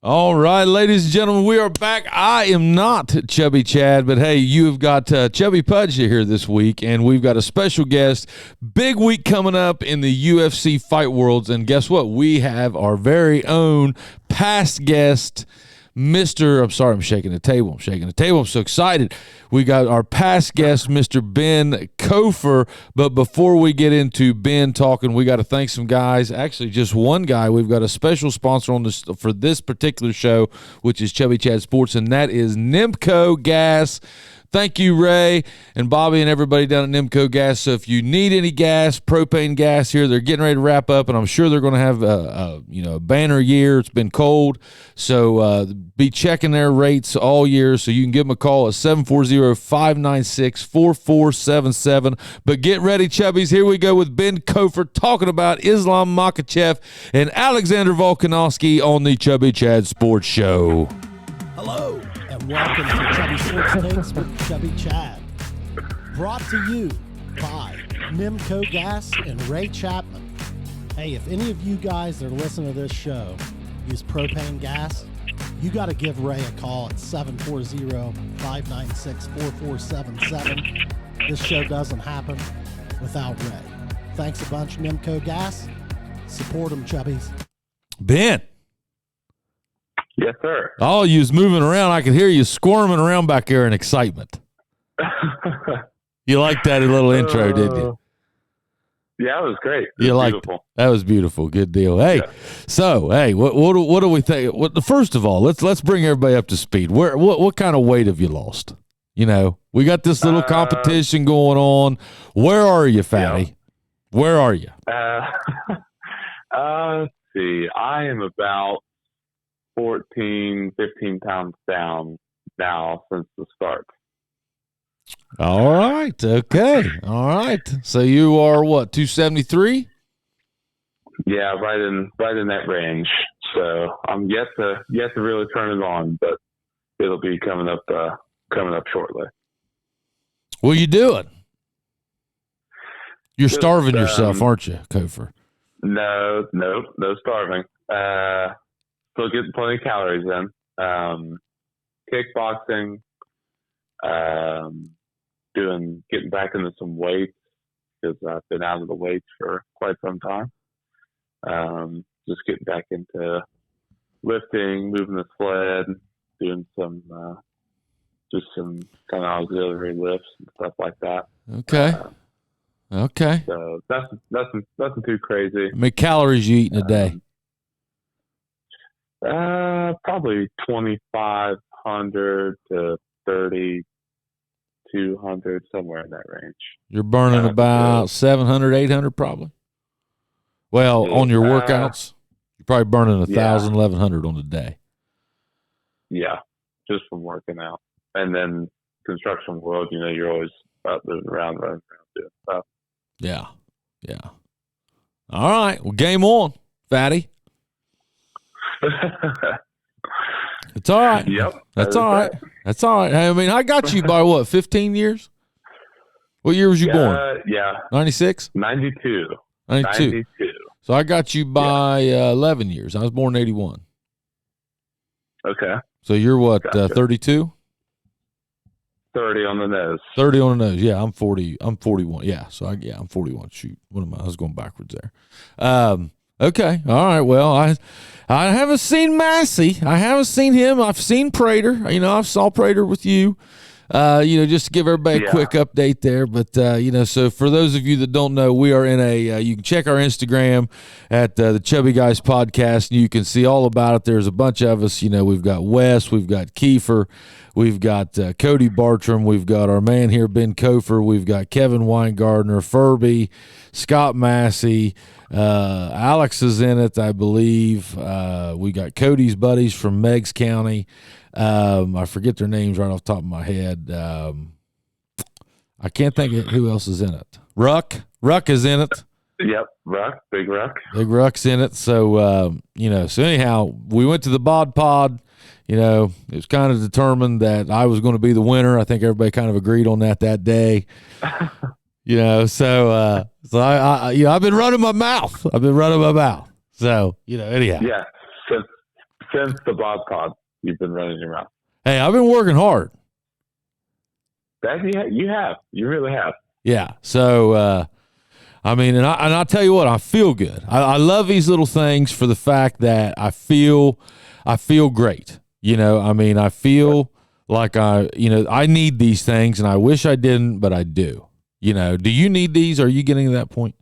All right, ladies and gentlemen, we are back. I am not Chubby Chad, but hey, you have got Chubby Pudge here this week, and we've got a special guest. Big week coming up in the UFC fight worlds, and guess what? We have our very own past guest, I'm shaking the table. I'm so excited. We got our past guest, Mr. Ben Copher. But before we get into Ben talking, we got to thank some guys. Actually, just one guy. We've got a special sponsor on this for this particular show, which is Chubby Chad Sports, and that is Nimco Gas. Thank you, Ray and Bobby and everybody down at Nimco Gas. So if you need any gas, propane gas here, they're getting ready to wrap up, and I'm sure they're going to have a banner year. It's been cold, so be checking their rates all year. So you can give them a call at 740-596-4477. But get ready, Chubbies. Here we go with Ben Copher talking about Islam Makhachev and Alexander Volkanovski on the Chubby Chad Sports Show. Hello, and welcome to Chubby Sports Takes with Chubby Chad. Brought to you by Nimco Gas and Ray Chapman. Hey, if any of you guys that are listening to this show use propane gas, you got to give Ray a call at 740-596-4477. This show doesn't happen without Ray. Thanks a bunch, Nimco Gas. Support them, Chubbies. Ben. Yes, sir. Oh, you was moving around. I could hear you squirming around back there in excitement. You liked that little intro, didn't you? Yeah, it was great. Beautiful. That was beautiful. Good deal. Hey, what do we think? First of all, let's bring everybody up to speed. What kind of weight have you lost? You know, we got this little competition going on. Where are you, fatty? Yeah. Where are you? Let's see. I am about 14, 15 pounds down now since the start. All right. Okay. All right. So you are what, 273? Yeah, right in that range. So I'm yet to really turn it on, but it'll be coming up shortly. What are you doing? You're starving yourself, aren't you, Copher? No starving. Still getting plenty of calories in. Kickboxing, getting back into some weights because I've been out of the weights for quite some time. Just getting back into lifting, moving the sled, doing some kind of auxiliary lifts and stuff like that. Okay. Okay. So that's nothing too crazy. How many calories you eating a day? Probably 2,500 to 3,200, somewhere in that range. You're burning about 700, 800 probably. Well, on your workouts, you're probably burning 1,000, 1,100 on the day. Yeah, just from working out. And then construction world, you're always out moving around, running around doing stuff. Yeah. All right. Well, game on, fatty. It's all right. Yep. That's all right. That's all right. I mean, I got you by what, 15 years? What year was you born? Yeah. 96? 92. 92. So I got you by 11 years. I was born in 81. Okay. So you're what, Gotcha. 32? 30 on the nose. 30 on the nose. Yeah, I'm 40. I'm 41. Yeah. So I'm 41. Shoot. I was going backwards there. Okay. All right. Well, I haven't seen Massey. I haven't seen him. I've seen Prater. I saw Prater with you. Just to give everybody a quick update there. But, so for those of you that don't know, we are in you can check our Instagram at the Chubby Guys Podcast, and you can see all about it. There's a bunch of us. We've got Wes, we've got Kiefer, we've got Cody Bartram, we've got our man here, Ben Copher, we've got Kevin Weingardner, Furby, Scott Massey, Alex is in it, I believe. We got Cody's buddies from Meigs County. I forget their names right off the top of my head. I can't think of who else is in it. Ruck is in it. Yep, Big Ruck. Big Ruck's in it. So, so anyhow, we went to the Bod Pod. It was kind of determined that I was going to be the winner. I think everybody kind of agreed on that day. So I've been running my mouth. So, anyhow. Yeah. since the Bob Pod, you've been running your mouth. Hey, I've been working hard. That you have. You really have. Yeah. So, I mean, and I'll tell you what, I feel good. I love these little things for the fact that I feel great. You know, I mean, I feel like I need these things, and I wish I didn't, but I do. You know, do you need these? Are you getting to that point?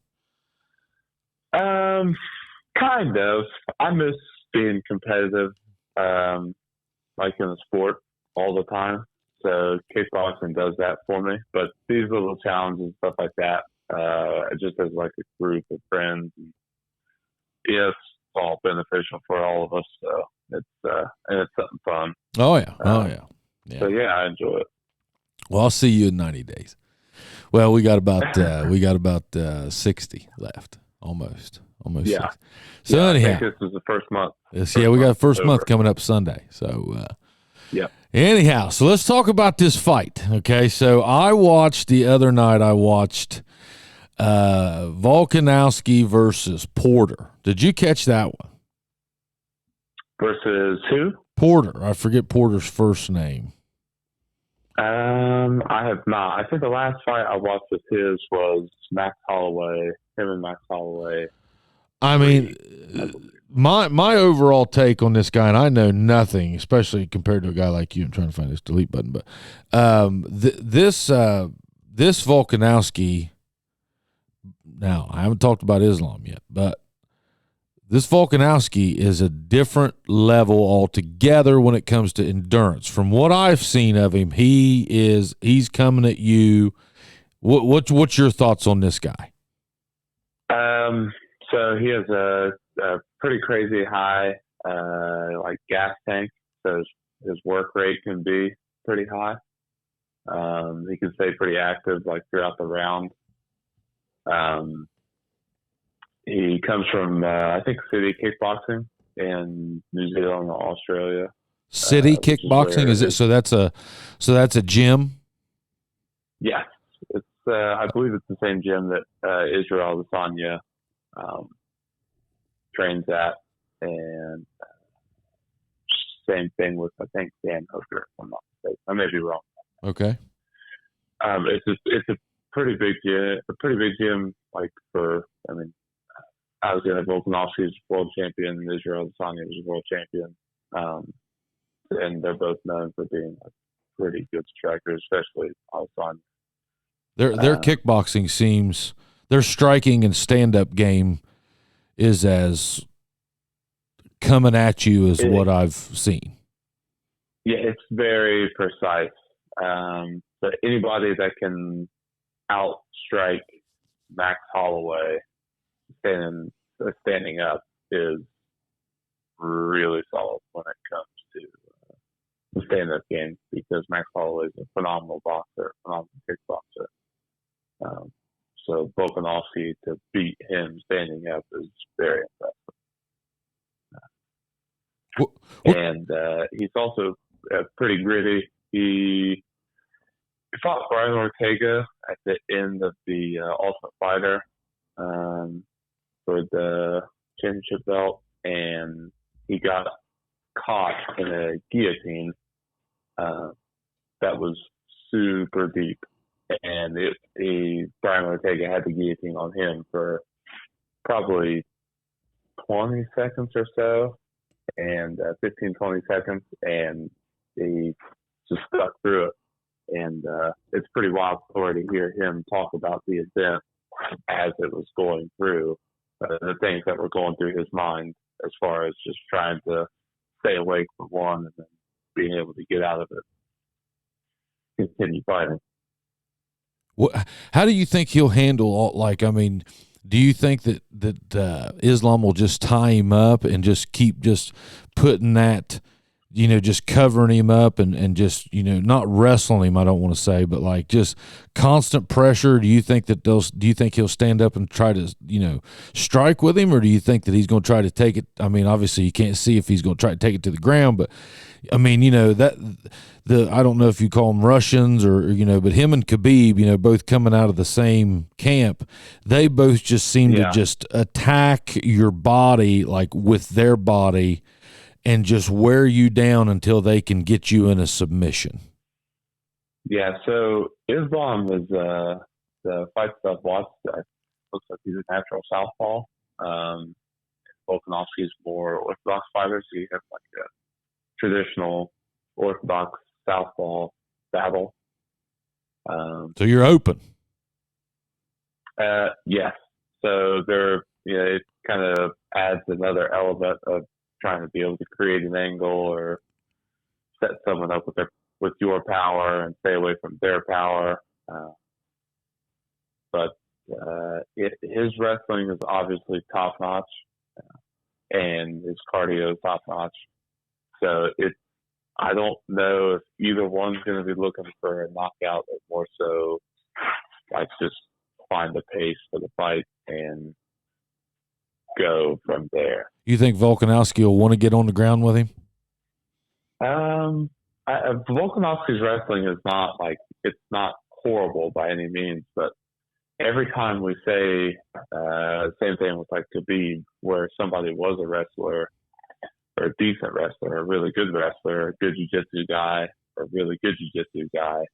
Kind of. I miss being competitive, like in the sport all the time. So kickboxing does that for me. But these little challenges and stuff like that, just as like a group of friends, it's all beneficial for all of us. So it's something fun. Oh yeah. So yeah, I enjoy it. Well, I'll see you in 90 days. Well, we got about 60 left, almost. Yeah. 60. So anyhow, I think this is the first month. We got the first month coming up Sunday. So yeah. Anyhow, so let's talk about this fight. Okay, so I watched the other night. I watched Volkanovski versus Porter. Did you catch that one? Versus who? Porter. I forget Porter's first name. I have not. I think the last fight I watched with his was Max Holloway. Him and Max Holloway. I mean, my overall take on this guy, and I know nothing, especially compared to a guy like you. I'm trying to find this delete button, but this Volkanovski. Now, I haven't talked about Islam yet, but this Volkanovski is a different level altogether when it comes to endurance. From what I've seen of him, he's coming at you. What's your thoughts on this guy? So he has a pretty crazy high, like gas tank. So his work rate can be pretty high. He can stay pretty active, like throughout the round. He comes from, I think, City Kickboxing in New Zealand or Australia. City Kickboxing, is it? So that's a gym. Yeah, it's. I believe it's the same gym that Israel Adesanya trains at, and same thing with, I think, Dan Hooker. If I'm not mistaken. I may be wrong. Okay. It's a pretty big gym. Like Alexander Volkanovski is world champion, and Israel Adesanya is world champion, and they're both known for being pretty good strikers, especially Adesanya. Their kickboxing seems, their striking and stand-up game is as coming at you as what I've seen. Yeah, it's very precise. But anybody that can outstrike Max Holloway standing up is really solid when it comes to the stand-up game, because Max Holloway is a phenomenal boxer, phenomenal kickboxer. So Volkanovski to beat him standing up is very impressive. And he's also pretty gritty. He fought Brian Ortega at the end of the Ultimate Fighter for the championship belt, and he got caught in a guillotine that was super deep. And Brian Ortega had the guillotine on him for probably 20 seconds or so, and 15, 20 seconds, and he just stuck through it. And it's pretty wild story to hear him talk about the event as it was going through, the things that were going through his mind as far as just trying to stay awake for one, and then being able to get out of it, continue fighting. How do you think he'll handle do you think that Islam will just tie him up and just keep just putting that, just covering him up and just, not wrestling him, I don't want to say, but like just constant pressure? Do you think he'll stand up and try to, strike with him, or do you think that he's going to try to take it? I mean, obviously you can't see if he's going to try to take it to the ground, but I mean, I don't know if you call them Russians or, but him and Khabib, both coming out of the same camp, they both just seem to just attack your body, like with their body. and just wear you down until they can get you in a submission? Yeah, so Islam is the fight stuff watched. Looks like he's a natural southpaw. Volkanovski is more orthodox fighter, so you have like a traditional orthodox southpaw battle. So you're open. Yes. So it kind of adds another element of trying to be able to create an angle or set someone up with your power and stay away from their power. But his wrestling is obviously top notch, and his cardio is top notch. So I don't know if either one's going to be looking for a knockout, or more so like just find the pace for the fight and go from there. You think Volkanovski will want to get on the ground with him? Volkanovski's wrestling is it's not horrible by any means, but every time we say same thing with like Khabib, where somebody was a wrestler or a decent wrestler, a really good wrestler, a good jiu-jitsu guy, or a really good jiu-jitsu guy,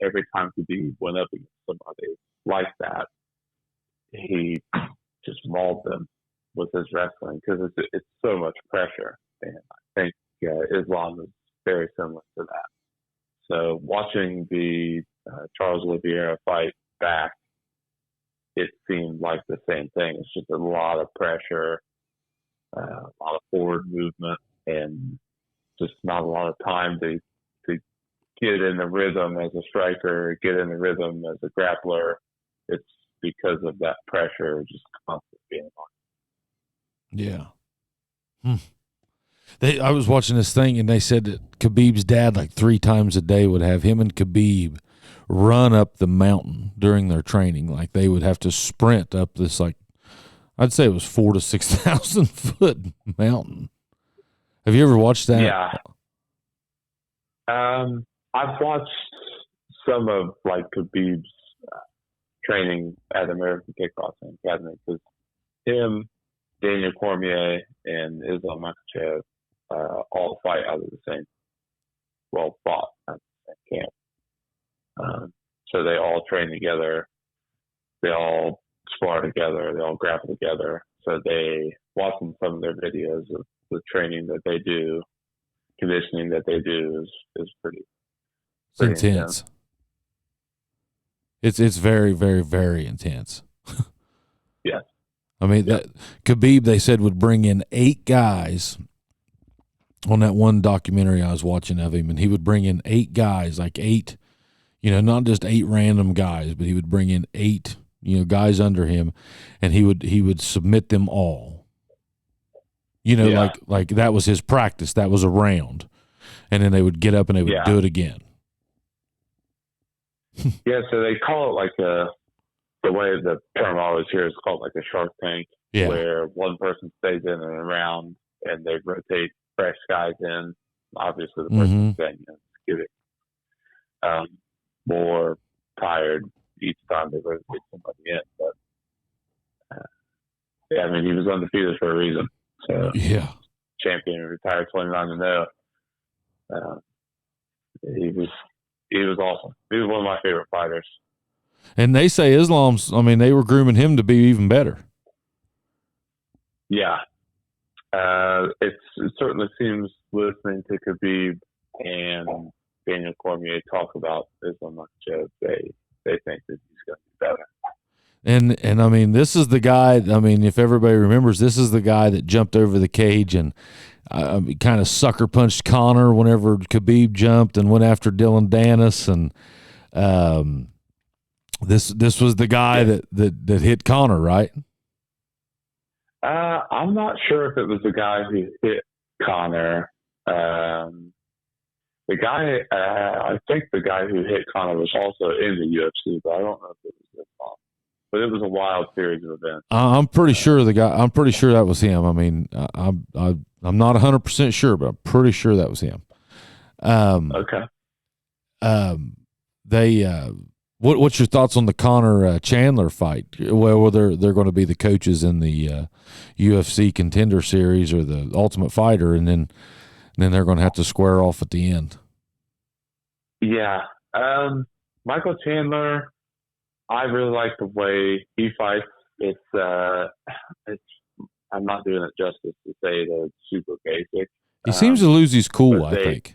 every time Khabib went up against somebody like that, he just mauled them with his wrestling because it's so much pressure. And I think Islam is very similar to that. So watching the Charles Oliveira fight back, it seemed like the same thing. It's just a lot of pressure, a lot of forward movement, and just not a lot of time to get in the rhythm as a striker, get in the rhythm as a grappler. It's because of that pressure just constantly being on. Yeah. I was watching this thing, and they said that Khabib's dad, like 3 times a day, would have him and Khabib run up the mountain during their training. Like they would have to sprint up this, like, I'd say it was 4,000 to 6,000 foot mountain. Have you ever watched that? Yeah. I've watched some of like Khabib's training at American Kickboxing Academy because him, Daniel Cormier, and Islam Makhachev all fight out of the same, fought at the same camp. So they all train together. They all spar together. They all grapple together. So watching some of their videos of the training that they do, conditioning that they do is pretty intense. It's very, very, very intense. Yeah. I mean, that Khabib, they said, would bring in 8 guys on that one documentary I was watching of him, and he would bring in 8 guys, like 8, not just 8 random guys, but he would bring in 8, guys under him, and he would submit them all. Like that was his practice. That was a round, and then they would get up and they would do it again. Yeah, so they call it like the way the term always here is called like a shark tank, where one person stays in and around, and they rotate fresh guys in. Obviously, the person staying in is getting more tired each time they rotate somebody in. But he was undefeated for a reason. So champion, retired 29-0. He was awesome. He was one of my favorite fighters. And they say they were grooming him to be even better. Yeah. It certainly seems, listening to Khabib and Daniel Cormier talk about Islam Makhachev, they think that he's going to be better. And this is the guy, if everybody remembers, this is the guy that jumped over the cage and kind of sucker punched Connor whenever Khabib jumped and went after Dylan Dennis. And this was the guy that hit Connor, right? I'm not sure if it was the guy who hit Connor. I think the guy who hit Connor was also in the UFC, but I don't know if it was this long. But it was a wild series of events. I'm pretty sure that was him. I'm not 100% sure, but I'm pretty sure that was him. Okay. What's your thoughts on the Conor Chandler fight? Well, they're going to be the coaches in the UFC Contender Series or the Ultimate Fighter, and then they're going to have to square off at the end. Yeah. Michael Chandler, I really like the way he fights. It's I'm not doing it justice to say that it's super basic. He seems to lose his cool, I think.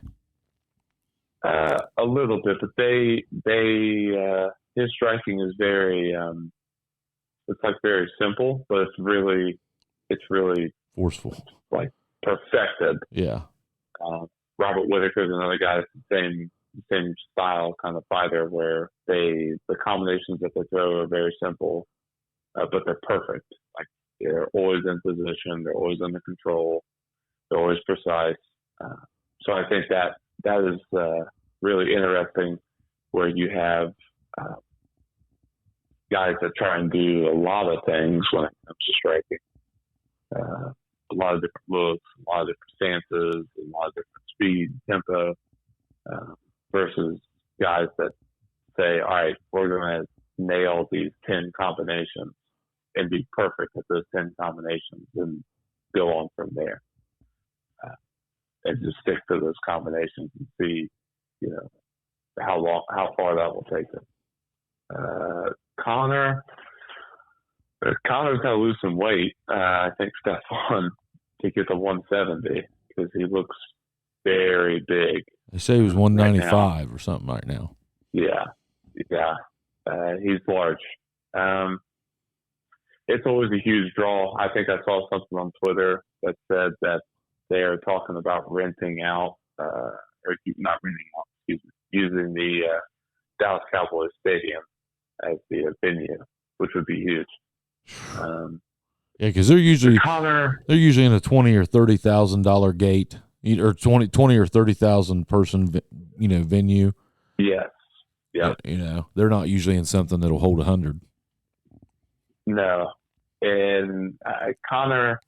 A little bit, but his striking is very it's like very simple, but it's really forceful, like perfected. Yeah. Robert Whittaker is another guy that's the same style kind of fighter where the combinations that they throw are very simple, but they're perfect. Like they're always in position, they're always under control, they're always precise. So I think that is really interesting, where you have guys that try and do a lot of things when it comes to striking. A lot of different looks, a lot of different stances, a lot of different speed, tempo, versus guys that say, all right, we're going to nail these 10 combinations and be perfect at those 10 combinations and go on from there. And just stick to those combinations and see, how far that will take them. Connor's got to lose some weight. I think step one to get to 170 because he looks very big. They say he was 195 or something right now. Yeah. He's large. It's always a huge draw. I think I saw something on Twitter that said that they are talking about renting out, or not renting out, using the Dallas Cowboys Stadium as the venue, which would be huge. Yeah, because they're usually in a $20,000 or $30,000 gate, or 20 or 30,000 person, venue. Yes. Yeah. But, they're not usually in something that'll hold 100. No, and Conor,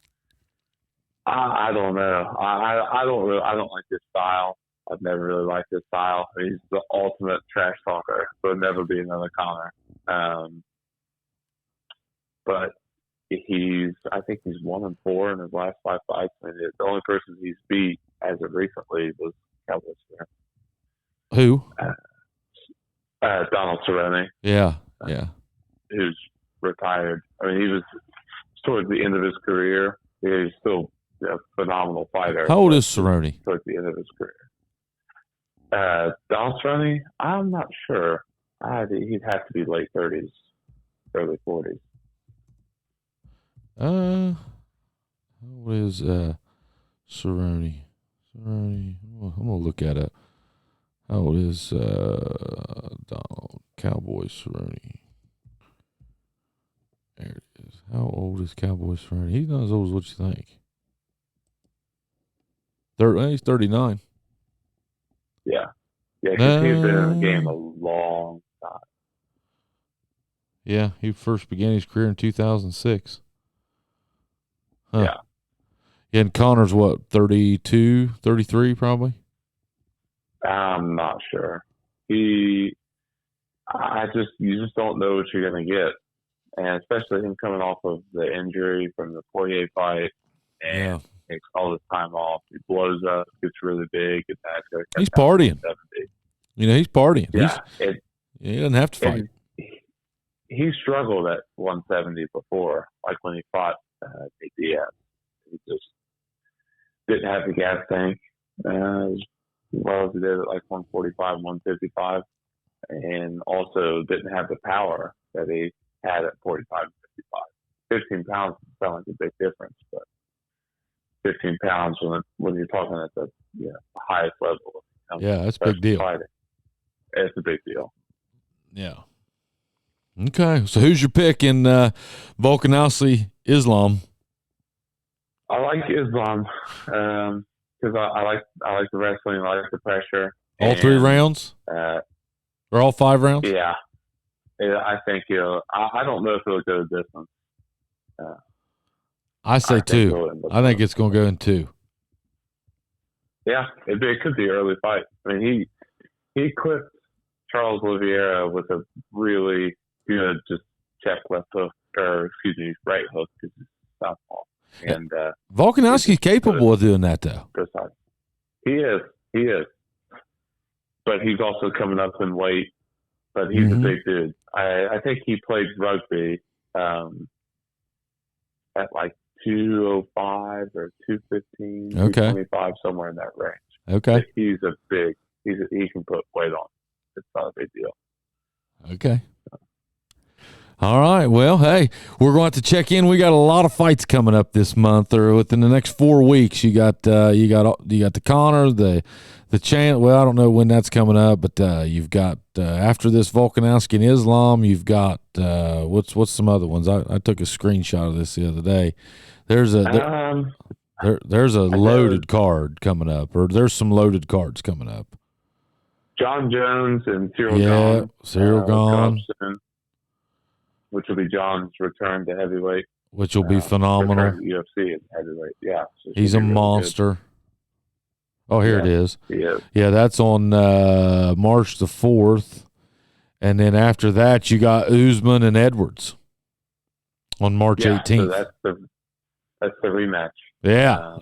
I don't know. I don't like his style. I've never really liked his style. He's the ultimate trash talker. There'll never be another Conor. But I think he's 1-4 in his last 5 fights. I mean, the only person he's beat as of recently was Cowboys. Who? Donald Cerrone. Yeah. Who's retired. I mean, he was towards the end of his career. He's still a phenomenal fighter. How old is Cerrone? Towards the end of his career. Donald Cerrone, I'm not sure. He'd have to be late 30s, early 40s. How old is Cerrone? I'm gonna look at it. How old is Donald Cowboy Cerrone? There it is. How old is Cowboy Cerrone? He's not as old as what you think. He's 39. Yeah, because he's been in the game a long time. Yeah, he first began his career in 2006. Huh. Yeah. And Connor's what, 32, 33 probably? I'm not sure. You just don't know what you're going to get. And especially him coming off of the injury from the Poirier fight and takes all this time off. He blows up, gets really big. He's partying. He's partying. Yeah. He doesn't have to fight. He struggled at 170 before, like when he fought Diaz. He just didn't have the gas tank as well as he did at like 145, 155, and also didn't have the power that he had at 45 and 55. 15 pounds sounds like a big difference, but 15 pounds when you're talking at the highest level. That's a big deal. Fighting, it's a big deal. Yeah. Okay, so who's your pick in Volkanovski Islam? I like Islam because I like the wrestling. I like the pressure. All 3 rounds? Or all 5 rounds? Yeah. I think I don't know if it'll go distance. I say 2. I think it's going to go in 2. Yeah, it could be an early fight. I mean, he clipped Charles Oliveira was a really good just check left hook, or excuse me, right hook because it's southpaw. And Volkanovski's capable of doing that, though. Precise. He is. But he's also coming up in weight. But he's a big dude. I think he played rugby at like 205 or 215, 225, somewhere in that range. Okay. But he can put weight on. It's not a big deal. Okay. All right. Well, hey, we're going to have to check in. We got a lot of fights coming up this month, or within the next 4 weeks. You got the Connor, the Chant. Well, I don't know when that's coming up, but you've got after this Volkanovski and Islam. You've got what's some other ones? I took a screenshot of this the other day. There's a loaded card coming up, or there's some loaded cards coming up. John Jones and Cyril Gahn. Cyril Gahn. Which will be John's return to heavyweight. Which will be phenomenal. UFC and heavyweight, yeah. So he's a monster. Oh, here it is. He is. Yeah, that's on March the 4th. And then after that, you got Usman and Edwards on March 18th. So that's the rematch. Yeah.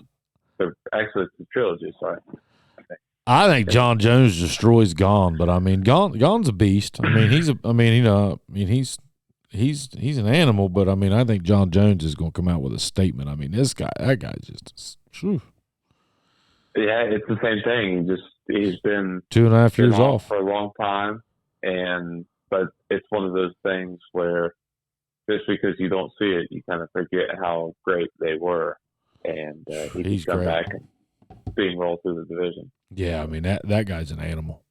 Actually, it's the trilogy, sorry. I think John Jones destroys Gahn, but I mean, Gahn's a beast. I mean, he's an animal, but I mean, I think John Jones is going to come out with a statement. I mean, that guy just. Whew. Yeah, it's the same thing. He's been 2.5 years off for a long time, but it's one of those things where just because you don't see it, you kind of forget how great they were, and he's come back and being rolled through the division. Yeah, I mean that guy's an animal.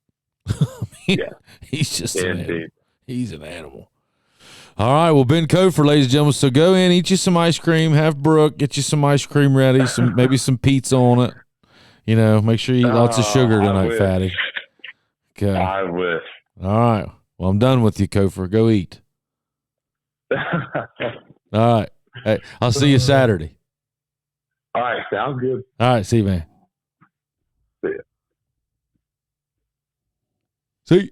He's just an animal. He's an animal. All right, well, Ben Copher, ladies and gentlemen. So go in, eat you some ice cream, have Brooke get you some ice cream ready, maybe some pizza on it. You know, make sure you eat lots of sugar tonight, fatty. Okay. I wish. All right. Well, I'm done with you, Copher. Go eat. All right. Hey, I'll see you Saturday. All right, sounds good. All right, see you, man. See ya. See you.